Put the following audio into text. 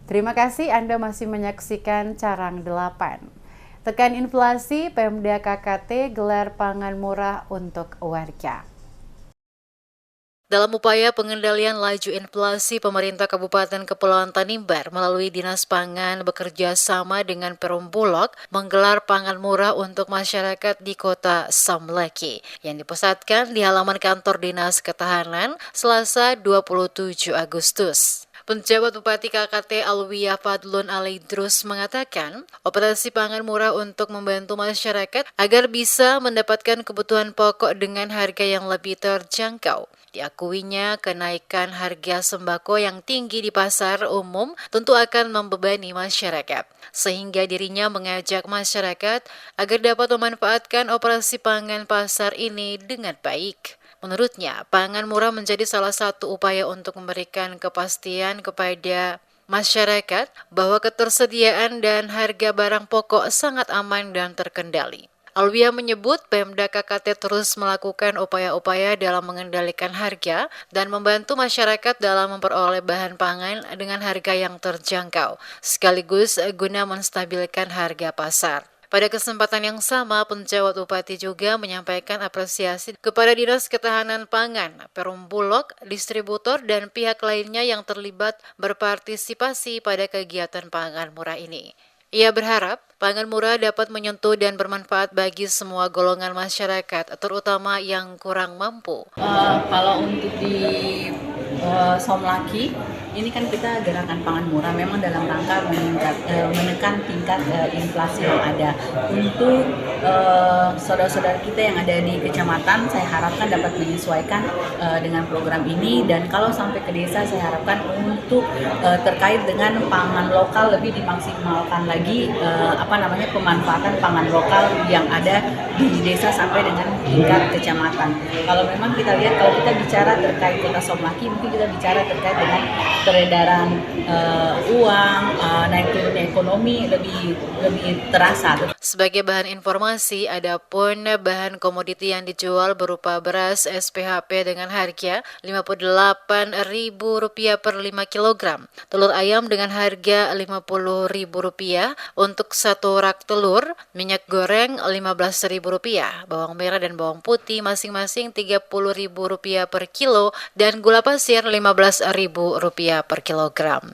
Terima kasih Anda masih menyaksikan Carang 8. Tekan inflasi, Pemda KKT gelar pangan murah untuk warga. Dalam upaya pengendalian laju inflasi, pemerintah Kabupaten Kepulauan Tanimbar melalui Dinas Pangan bekerja sama dengan Perum Bulog menggelar pangan murah untuk masyarakat di kota Samlaki yang dipusatkan di halaman kantor Dinas Ketahanan Selasa 27 Agustus. Penjabat Bupati KKT Alwiyah Fadlun Alaidrus mengatakan, operasi pangan murah untuk membantu masyarakat agar bisa mendapatkan kebutuhan pokok dengan harga yang lebih terjangkau. Diakuinya kenaikan harga sembako yang tinggi di pasar umum tentu akan membebani masyarakat, sehingga dirinya mengajak masyarakat agar dapat memanfaatkan operasi pangan pasar ini dengan baik. Menurutnya, pangan murah menjadi salah satu upaya untuk memberikan kepastian kepada masyarakat bahwa ketersediaan dan harga barang pokok sangat aman dan terkendali. Alwiyah menyebut Pemda KKT terus melakukan upaya-upaya dalam mengendalikan harga dan membantu masyarakat dalam memperoleh bahan pangan dengan harga yang terjangkau, sekaligus guna menstabilkan harga pasar. Pada kesempatan yang sama, penjabat Bupati juga menyampaikan apresiasi kepada Dinas Ketahanan Pangan, Perum Bulog, distributor, dan pihak lainnya yang terlibat berpartisipasi pada kegiatan pangan murah ini. Ia berharap pangan murah dapat menyentuh dan bermanfaat bagi semua golongan masyarakat, terutama yang kurang mampu. Kalau untuk di Somlaki, ini kan kita gerakan pangan murah memang dalam rangka menekan tingkat inflasi yang ada. Untuk saudara-saudara kita yang ada di kecamatan, saya harapkan dapat menyesuaikan dengan program ini, dan kalau sampai ke desa, saya harapkan untuk terkait dengan pangan lokal lebih dimaksimalkan lagi pemanfaatan pangan lokal yang ada di desa sampai dengan tingkat kecamatan. Kalau memang kita lihat, kalau kita bicara terkait kota Somlaki, mungkin kita bicara terkait dengan peredaran uang, naik turunnya ekonomi lebih terasa. Sebagai bahan informasi, adapun bahan komoditi yang dijual berupa beras SPHP dengan harga Rp58.000 per 5 kg, telur ayam dengan harga Rp50.000 untuk satu rak telur, minyak goreng Rp15.000, bawang merah dan bawang putih masing-masing Rp30.000 per kilo, dan gula pasir Rp15.000 per kilogram.